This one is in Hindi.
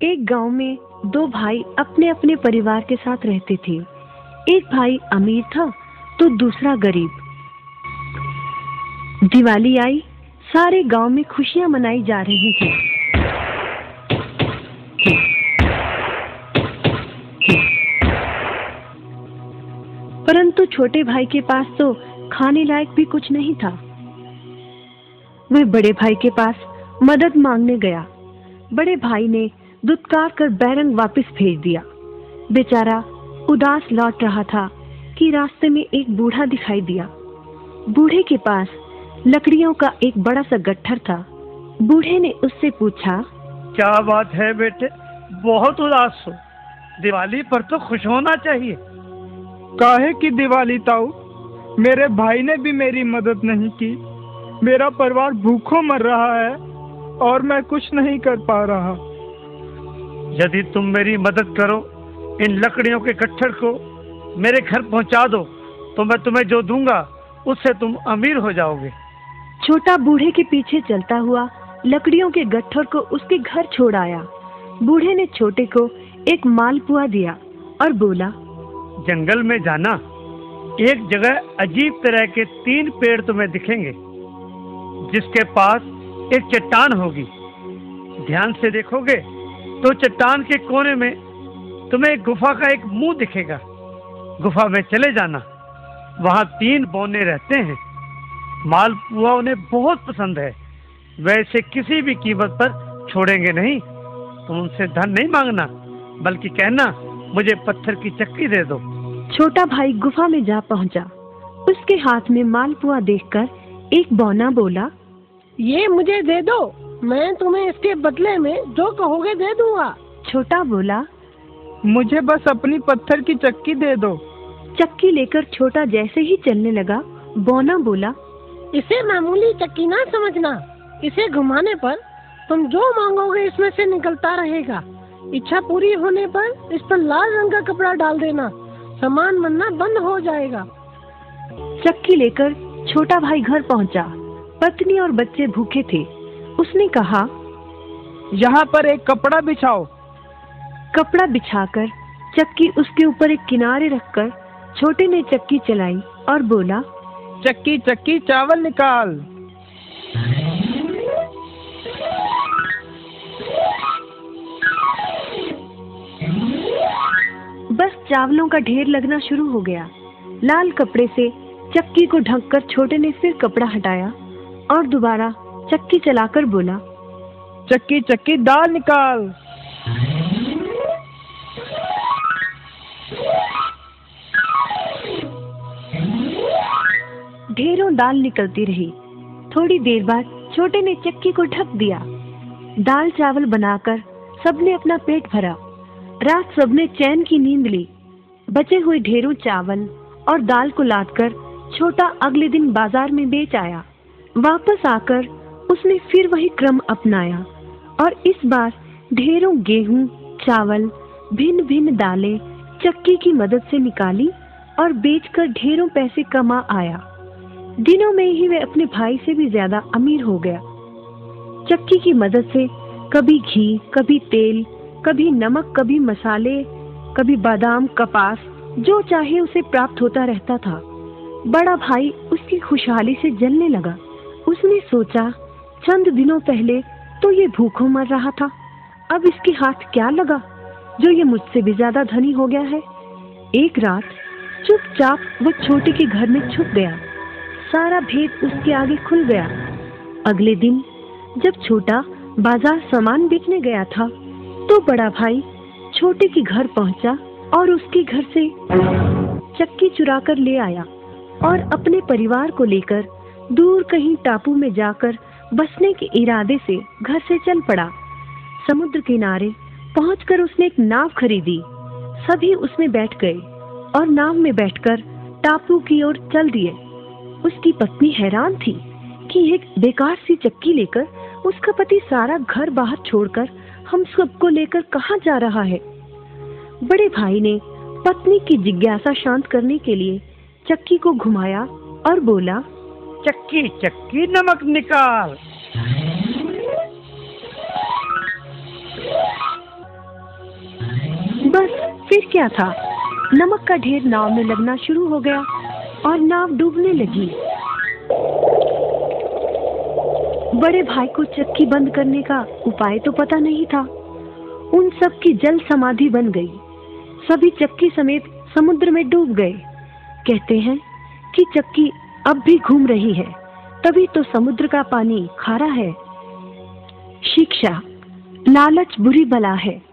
एक गांव में दो भाई अपने अपने परिवार के साथ रहते थे। एक भाई अमीर था तो दूसरा गरीब। दिवाली आई, सारे गांव में खुशियां मनाई जा रही थी। परंतु छोटे भाई के पास तो खाने लायक भी कुछ नहीं था। वह बड़े भाई के पास मदद मांगने गया। बड़े भाई ने दुत्कार कर बैरंग वापस भेज दिया। बेचारा उदास लौट रहा था कि रास्ते में एक बूढ़ा दिखाई दिया। बूढ़े के पास लकड़ियों का एक बड़ा सा गट्ठर था। बूढ़े ने उससे पूछा, क्या बात है बेटे, बहुत उदास हो? दिवाली पर तो खुश होना चाहिए। काहे की दिवाली ताऊ, मेरे भाई ने भी मेरी मदद नहीं की। मेरा परिवार भूखों मर रहा है और मैं कुछ नहीं कर पा रहा। यदि तुम मेरी मदद करो, इन लकड़ियों के गट्ठर को मेरे घर पहुंचा दो, तो मैं तुम्हें जो दूंगा उससे तुम अमीर हो जाओगे। छोटा बूढ़े के पीछे चलता हुआ लकड़ियों के गट्ठर को उसके घर छोड़ आया। बूढ़े ने छोटे को एक मालपुआ दिया और बोला, जंगल में जाना, एक जगह अजीब तरह के 3 पेड़ तुम्हें दिखेंगे, जिसके पास एक चट्टान होगी। ध्यान से देखोगे तो चट्टान के कोने में तुम्हें एक गुफा का एक मुंह दिखेगा। गुफा में चले जाना, वहां 3 बौने रहते हैं। मालपुआ उन्हें बहुत पसंद है, वैसे किसी भी कीमत पर छोड़ेंगे नहीं। तुम उनसे धन नहीं मांगना, बल्कि कहना मुझे पत्थर की चक्की दे दो। छोटा भाई गुफा में जा पहुंचा। उसके हाथ में मालपुआ देखकर एक बौना बोला, ये मुझे दे दो, मैं तुम्हें इसके बदले में जो कहोगे दे दूंगा। छोटा बोला, मुझे बस अपनी पत्थर की चक्की दे दो। चक्की लेकर छोटा जैसे ही चलने लगा, बौना बोला, इसे मामूली चक्की ना समझना, इसे घुमाने पर तुम जो मांगोगे इसमें से निकलता रहेगा। इच्छा पूरी होने पर इस पर लाल रंग का कपड़ा डाल देना, सामान बनना बंद हो जाएगा। चक्की लेकर छोटा भाई घर पहुंचा। पत्नी और बच्चे भूखे थे। उसने कहा, यहाँ पर एक कपड़ा बिछाओ। कपड़ा बिछाकर चक्की उसके ऊपर एक किनारे रखकर छोटे ने चक्की चलाई और बोला, चक्की चक्की चावल निकाल। बस चावलों का ढेर लगना शुरू हो गया। लाल कपड़े से चक्की को ढककर छोटे ने फिर कपड़ा हटाया और दोबारा चक्की चलाकर बोला, चक्की चक्की दाल निकाल। ढेरों दाल निकलती रही। थोड़ी देर बाद छोटे ने चक्की को ढक दिया। दाल चावल बनाकर सबने अपना पेट भरा। रात सबने चैन की नींद ली। बचे हुए ढेरों चावल और दाल को लादकर छोटा अगले दिन बाजार में बेच आया। वापस आकर उसने फिर वही क्रम अपनाया और इस बार ढेरों गेहूं, चावल, भिन्न भिन्न दालें चक्की की मदद से निकाली और बेचकर ढेरों पैसे कमा आया। दिनों में ही वह अपने भाई से भी ज्यादा अमीर हो गया। चक्की की मदद से कभी घी, कभी तेल, कभी नमक, कभी मसाले, कभी बादाम, कपास, जो चाहे उसे प्राप्त होता रहता था। बड़ा भाई उसकी खुशहाली से जलने लगा। उसने सोचा, चंद दिनों पहले तो ये भूखों मर रहा था, अब इसके हाथ क्या लगा जो ये मुझसे भी ज्यादा धनी हो गया है। एक रात चुपचाप वो छोटे के घर में छुप गया। सारा भेद उसके आगे खुल गया। अगले दिन जब छोटा बाजार सामान बेचने गया था, तो बड़ा भाई छोटे के घर पहुंचा और उसके घर से चक्की चुरा कर ले आया और अपने परिवार को लेकर दूर कहीं टापू में जाकर बसने के इरादे से घर से चल पड़ा। समुद्र किनारे पहुंचकर उसने एक नाव खरीदी। सभी उसमें बैठ गए और नाव में बैठकर टापू की ओर चल दिए। उसकी पत्नी हैरान थी कि एक बेकार सी चक्की लेकर उसका पति सारा घर बाहर छोड़कर हम सबको लेकर कहाँ जा रहा है। बड़े भाई ने पत्नी की जिज्ञासा शांत करने के लिए चक्की को घुमाया और बोला, चक्की चक्की नमक निकाल। फिर क्या था, नमक का ढेर नाव में लगना शुरू हो गया और नाव डूबने लगी। बड़े भाई को चक्की बंद करने का उपाय तो पता नहीं था। उन सब की जल समाधि बन गई। सभी चक्की समेत समुद्र में डूब गए। कहते हैं कि चक्की अब भी घूम रही है, तभी तो समुद्र का पानी खारा है। शिक्षा, लालच बुरी बला है।